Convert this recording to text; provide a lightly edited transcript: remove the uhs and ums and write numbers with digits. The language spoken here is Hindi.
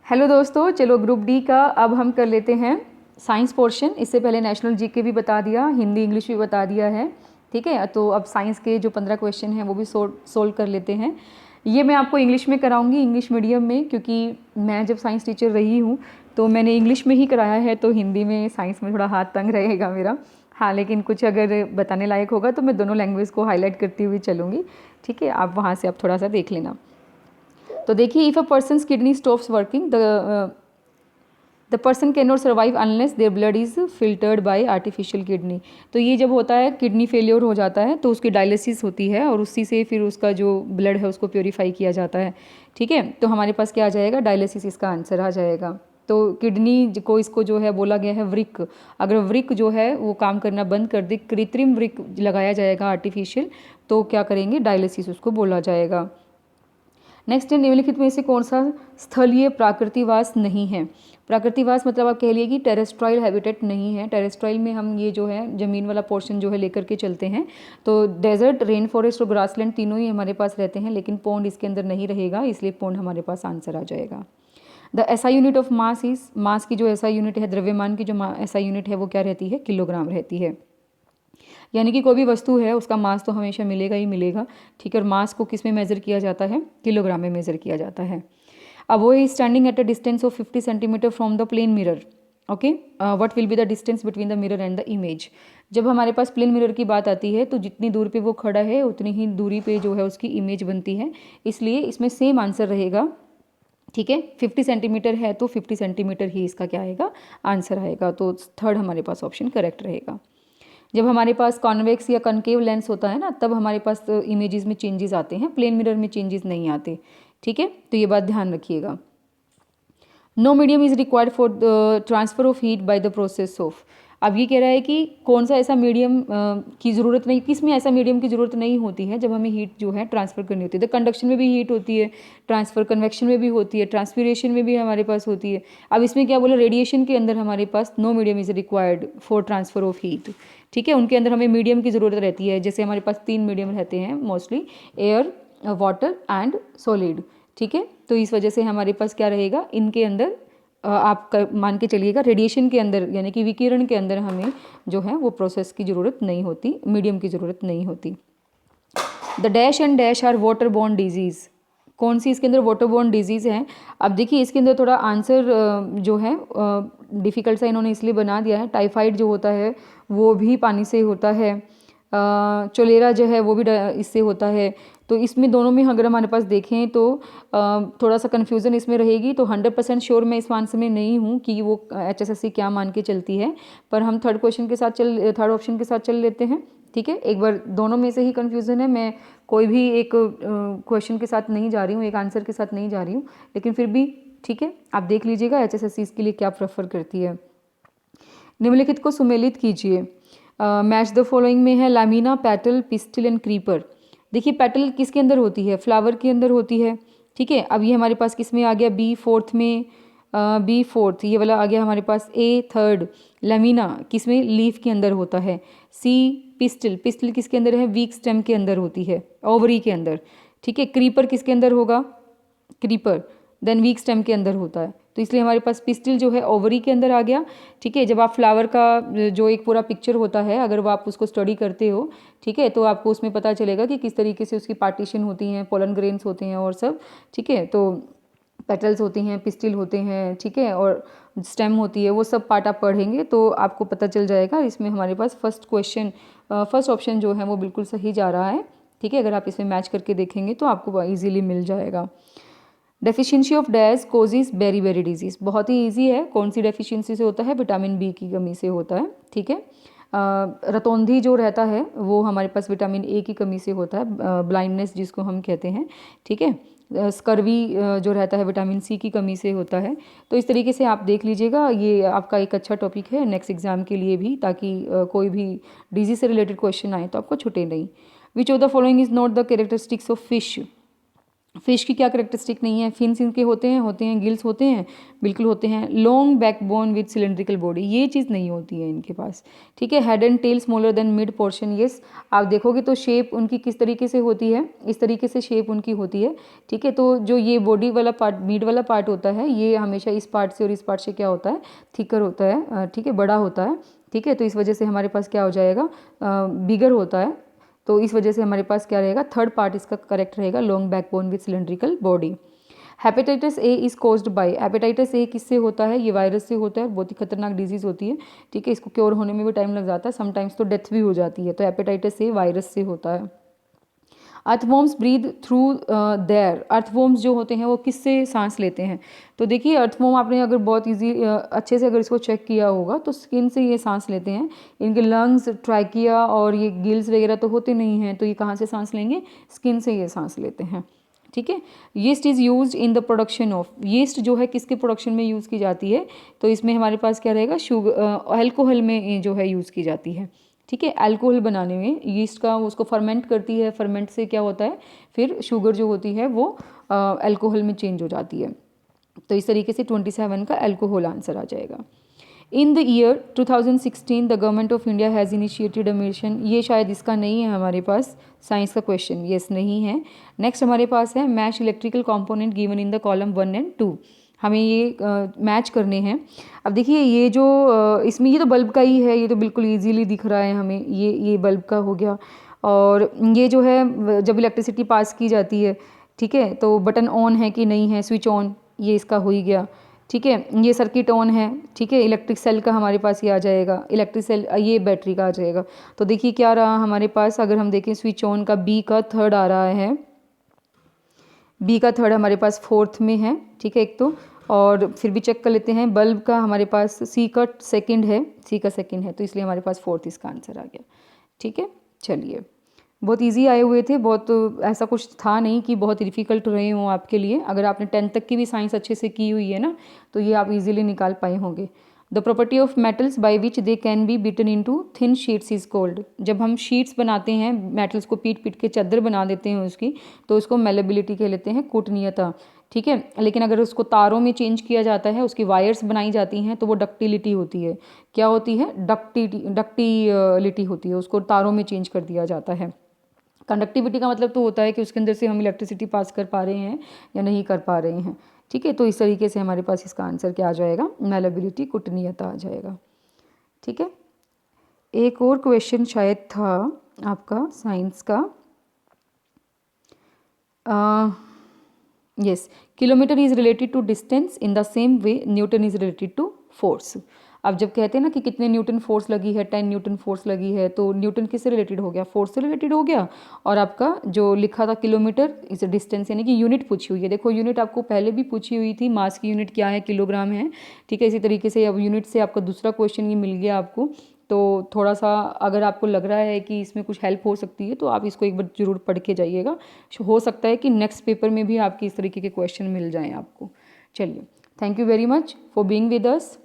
हेलो दोस्तों, चलो ग्रुप डी का अब हम कर लेते हैं साइंस पोर्शन। इससे पहले नेशनल जीके भी बता दिया, हिंदी इंग्लिश भी बता दिया है। ठीक है, तो अब साइंस के जो 15 क्वेश्चन हैं वो भी सोल्व कर लेते हैं। ये मैं आपको इंग्लिश में कराऊंगी, इंग्लिश मीडियम में, क्योंकि मैं जब साइंस टीचर रही हूँ तो मैंने इंग्लिश में ही कराया है, तो हिंदी में साइंस में थोड़ा हाथ तंग रहेगा मेरा। हाँ, लेकिन कुछ अगर बताने लायक होगा तो मैं दोनों लैंग्वेज को हाईलाइट करती हुई चलूँगी। ठीक है, आप वहाँ से आप थोड़ा सा देख लेना। तो देखिए, if a person kidney stops working the person can not survive unless their blood is filtered bye artificial kidney. तो ये जब होता है, किडनी फेलियर हो जाता है, तो उसकी डायलिसिस होती है और उसी से फिर उसका जो ब्लड है उसको प्योरीफाई किया जाता है। ठीक है, तो हमारे पास क्या आ जाएगा, डायलिसिस इसका आंसर आ जाएगा। तो किडनी को इसको जो है बोला गया है वृक। अगर वृक जो है वो काम करना बंद कर दे, कृत्रिम वृक लगाया जाएगा आर्टिफिशियल, तो क्या करेंगे, डायलिसिस उसको बोला जाएगा। नेक्स्ट है, निम्नलिखित में से कौन सा स्थलीय प्राकृतिकवास नहीं है। प्राकृतिकवास मतलब आप कह लिए कि टेरेस्ट्राइल हैबिटेट नहीं है। टेरेस्ट्राइल में हम ये जो है ज़मीन वाला पोर्शन जो है लेकर के चलते हैं। तो डेजर्ट, रेन फॉरेस्ट और ग्रासलैंड तीनों ही हमारे पास रहते हैं, लेकिन पौंड इसके अंदर नहीं रहेगा, इसलिए पौंड हमारे पास आंसर आ जाएगा। The SI unit of mass is, mass की जो एसआई यूनिट है, द्रव्यमान की जो एसआई यूनिट है वो क्या रहती है, किलोग्राम रहती है। यानी कि कोई भी वस्तु है उसका मास तो हमेशा मिलेगा ही मिलेगा। ठीक है, और मास को किस में मेज़र किया जाता है, किलोग्राम में मेज़र किया जाता है। अब वो is standing at a distance of 50 centimetre from the plane mirror. Okay, what will be the distance between the mirror and the image. जब हमारे पास प्लेन मिरर की बात आती है तो जितनी दूर पे वो खड़ा है उतनी ही दूरी पे जो है उसकी इमेज बनती है, इसलिए इसमें सेम आंसर रहेगा। ठीक है, 50 सेंटीमीटर है तो 50 सेंटीमीटर ही इसका क्या आएगा, आंसर आएगा। तो थर्ड हमारे पास ऑप्शन करेक्ट रहेगा। जब हमारे पास कॉन्वेक्स या कनकेव लेंस होता है ना, तब हमारे पास इमेजेस में चेंजेस आते हैं, प्लेन मिरर में चेंजेस नहीं आते। ठीक है, तो ये बात ध्यान रखिएगा। No medium is required for the transfer of heat by the process of. अब ये कह रहा है कि कौन सा ऐसा मीडियम की ज़रूरत नहीं, किस में ऐसा मीडियम की ज़रूरत नहीं होती है जब हमें हीट जो है ट्रांसफ़र करनी होती है। तो कंडक्शन में भी हीट होती है, ट्रांसफ़र कन्वेक्शन में भी होती है, ट्रांसपीरेशन में भी हमारे पास होती है। अब इसमें क्या बोला, रेडिएशन के अंदर हमारे पास no medium is required for transfer of heat. ठीक है, उनके अंदर हमें मीडियम की ज़रूरत रहती है। जैसे हमारे पास 3 मीडियम रहते हैं mostly, air, water and solid. ठीक है, तो इस वजह से हमारे पास क्या रहेगा, इनके अंदर आप मान के चलिएगा, रेडिएशन के अंदर यानी कि विकिरण के अंदर हमें जो है वो प्रोसेस की ज़रूरत नहीं होती, मीडियम की ज़रूरत नहीं होती। The dash and dash are waterborne diseases. कौन सी इसके अंदर वाटर बॉर्न डिजीज़ है। अब देखिए, इसके अंदर थोड़ा आंसर जो है डिफ़िकल्ट सा इन्होंने इसलिए बना दिया है। टाइफाइड जो होता है वो भी पानी से होता है, चोलेरा जो है वो भी इससे होता है। तो इसमें दोनों में अगर हमारे पास देखें तो थोड़ा सा कन्फ्यूज़न इसमें रहेगी। तो 100% श्योर मैं इस आंसर में नहीं हूँ कि वो HSSC क्या मान के चलती है, पर हम थर्ड ऑप्शन के साथ चल लेते हैं। ठीक है, एक बार दोनों में से ही कन्फ्यूज़न है, मैं कोई भी एक क्वेश्चन के साथ नहीं जा रही हूँ, एक आंसर के साथ नहीं जा रही हूँ, लेकिन फिर भी ठीक है, आप देख लीजिएगा HSSC इसके लिए क्या प्रेफर करती है। निम्नलिखित को सुमेलित कीजिए। मैच द फॉलोइंग में है lamina, petal, pistil and creeper. देखिए, पेटल किसके अंदर होती है, फ्लावर के अंदर होती है। ठीक है, अब ये हमारे पास किस में आ गया, बी फोर्थ में, बी फोर्थ ये वाला आ गया हमारे पास, ए थर्ड। लैमिना किस में, लीफ के अंदर होता है। सी पिस्टिल, पिस्टिल किसके अंदर है, वीक स्टेम के अंदर होती है, ओवरी के अंदर। ठीक है, क्रीपर किसके अंदर होगा, क्रीपर देन वीक स्टेम के अंदर होता है, तो इसलिए हमारे पास पिस्टिल जो है ओवरी के अंदर आ गया। ठीक है, जब आप फ्लावर का जो एक पूरा पिक्चर होता है, अगर वो आप उसको स्टडी करते हो, ठीक है, तो आपको उसमें पता चलेगा कि किस तरीके से उसकी पार्टीशन होती हैं, पोलन ग्रेन्स होते हैं और सब। ठीक है, तो पेटल्स होती हैं, पिस्टिल होते हैं, ठीक है, और स्टेम होती है, वो सब पार्ट आप पढ़ेंगे तो आपको पता चल जाएगा। इसमें हमारे पास फर्स्ट ऑप्शन जो है वो बिल्कुल सही जा रहा है। ठीक है, अगर आप इसमें मैच करके देखेंगे तो आपको ईजिली मिल जाएगा। Deficiency of dash causes beri disease, बहुत ही इजी है। कौन सी डेफिशिएंसी से होता है, विटामिन बी की कमी से होता है। ठीक है, रतौंधी जो रहता है वो हमारे पास विटामिन ए की कमी से होता है, ब्लाइंडनेस जिसको हम कहते हैं। ठीक है, स्कर्वी जो रहता है विटामिन सी की कमी से होता है। तो इस तरीके से आप देख लीजिएगा, ये आपका एक अच्छा टॉपिक है नेक्स्ट एग्जाम के लिए भी, ताकि कोई भी डिजीज से रिलेटेड क्वेश्चन आए तो आपको छूटे नहीं। Which of the following is not the characteristics of fish. Fish की क्या करेक्टरिस्टिक नहीं है, फिन्स इनके होते हैं, गिल्स होते हैं, बिल्कुल होते हैं। Long backbone with cylindrical body, ये चीज़ नहीं होती है इनके पास, ठीक है। Head and tail smaller than mid portion, yes. आप देखोगे तो शेप उनकी किस तरीके से होती है, इस तरीके से शेप उनकी होती है, ठीक है। तो जो ये बॉडी वाला पार्ट, मिड वाला पार्ट होता है, ये हमेशा इस पार्ट से और इस पार्ट से क्या होता है, थिकर होता है, ठीक है, बड़ा होता है, ठीक है। तो इस वजह से हमारे पास क्या हो जाएगा, बिगर होता है। तो इस वजह से हमारे पास क्या रहेगा, थर्ड पार्ट इसका करेक्ट रहेगा, long backbone with cylindrical body. Hepatitis A is caused by, hepatitis A किससे होता है, ये वायरस से होता है, बहुत ही खतरनाक डिजीज़ होती है, ठीक है। इसको क्योर होने में भी टाइम लग जाता है, समटाइम्स तो डेथ भी हो जाती है। तो हेपेटाइटिस ए वायरस से होता है। Earthworms breathe through their, earthworms जो होते हैं वो किससे सांस लेते हैं, तो देखिए अर्थवॉर्म आपने अगर बहुत ईजी अच्छे से अगर इसको चेक किया होगा तो स्किन से ये सांस लेते हैं। इनके लंग्स, ट्राइकिया और ये गिल्स वगैरह तो होते नहीं हैं, तो ये कहाँ से सांस लेंगे, स्किन से ये सांस लेते हैं, ठीक है। Yeast is use in the production of, yeast जो है किसके प्रोडक्शन में यूज़ की जाती है, तो इसमें हमारे पास क्या रहेगा, शुगर, अल्कोहल में जो है यूज़ की जाती है, ठीक है। अल्कोहल बनाने में यीस्ट का उसको फर्मेंट करती है, फर्मेंट से क्या होता है, फिर शुगर जो होती है वो अल्कोहल में चेंज हो जाती है। तो इस तरीके से 27 का अल्कोहल आंसर आ जाएगा। In the year 2016 the government of India has initiated a mission, ये शायद इसका नहीं है हमारे पास साइंस का क्वेश्चन, यस नहीं है। नेक्स्ट हमारे पास है match electrical component given in the column 1 and 2, हमें ये मैच करने हैं। अब देखिए ये जो इसमें ये तो बल्ब का ही है, ये तो बिल्कुल इजीली दिख रहा है हमें, ये बल्ब का हो गया। और ये जो है जब इलेक्ट्रिसिटी पास की जाती है, ठीक है, तो बटन ऑन है कि नहीं है, स्विच ऑन, ये इसका हो ही गया, ठीक है। ये सर्किट ऑन है, ठीक है, इलेक्ट्रिक सेल का हमारे पास ये आ जाएगा, इलेक्ट्रिक सेल, ये बैटरी का आ जाएगा। तो देखिए क्या रहा हमारे पास, अगर हम देखें स्विच ऑन का बी का थर्ड आ रहा है, बी का थर्ड हमारे पास फोर्थ में है, ठीक है एक तो। और फिर भी चेक कर लेते हैं, बल्ब का हमारे पास सी का सेकंड है, सी का सेकंड है, तो इसलिए हमारे पास फोर्थ इसका आंसर आ गया, ठीक है। चलिए बहुत इजी आए हुए थे, बहुत ऐसा कुछ था नहीं कि बहुत डिफ़िकल्ट रहे हों आपके लिए। अगर आपने 10th तक की भी साइंस अच्छे से की हुई है ना, तो ये आप इजीली निकाल पाए होंगे। The property of metals by which they can be beaten into thin sheets is cold, जब हम शीट्स बनाते हैं, मेटल्स को पीट पीट के चादर बना देते हैं उसकी, तो उसको मेलेबिलिटी कह लेते हैं, कूटनीयता, ठीक है। लेकिन अगर उसको तारों में चेंज किया जाता है, उसकी वायर्स बनाई जाती हैं, तो वो डक्टिलिटी होती है, क्या होती है, डक्टिलिटी होती है, उसको तारों में चेंज कर दिया जाता है। कंडक्टिविटी का मतलब तो होता है कि उसके अंदर से हम इलेक्ट्रिसिटी पास कर पा रहे हैं या नहीं कर पा रहे हैं, ठीक है। तो इस तरीके से हमारे पास इसका आंसर क्या आ जाएगा, मेलेबिलिटी, कुटनीयता आ जाएगा, ठीक है। एक और क्वेश्चन शायद था आपका साइंस का, yes, kilometre is related to distance in the same way newton is related to force. अब जब कहते हैं ना कि कितने न्यूटन फोर्स लगी है, 10 न्यूटन फोर्स लगी है, तो न्यूटन किससे रिलेटेड हो गया, फोर्स से रिलेटेड हो गया। और आपका जो लिखा था किलोमीटर इस डिस्टेंस, यानी कि यूनिट पूछी हुई है। देखो यूनिट आपको पहले भी पूछी हुई थी, मास की यूनिट क्या है, किलोग्राम है, ठीक है। इसी तरीके से अब यूनिट से आपका दूसरा क्वेश्चन ये मिल गया आपको, तो थोड़ा सा अगर आपको लग रहा है कि इसमें कुछ हेल्प हो सकती है, तो आप इसको एक बार जरूर पढ़ के जाइएगा। हो सकता है कि नेक्स्ट पेपर में भी आपकी इस तरीके के क्वेश्चन मिल जाएं आपको। चलिए, thank you very much for being with us.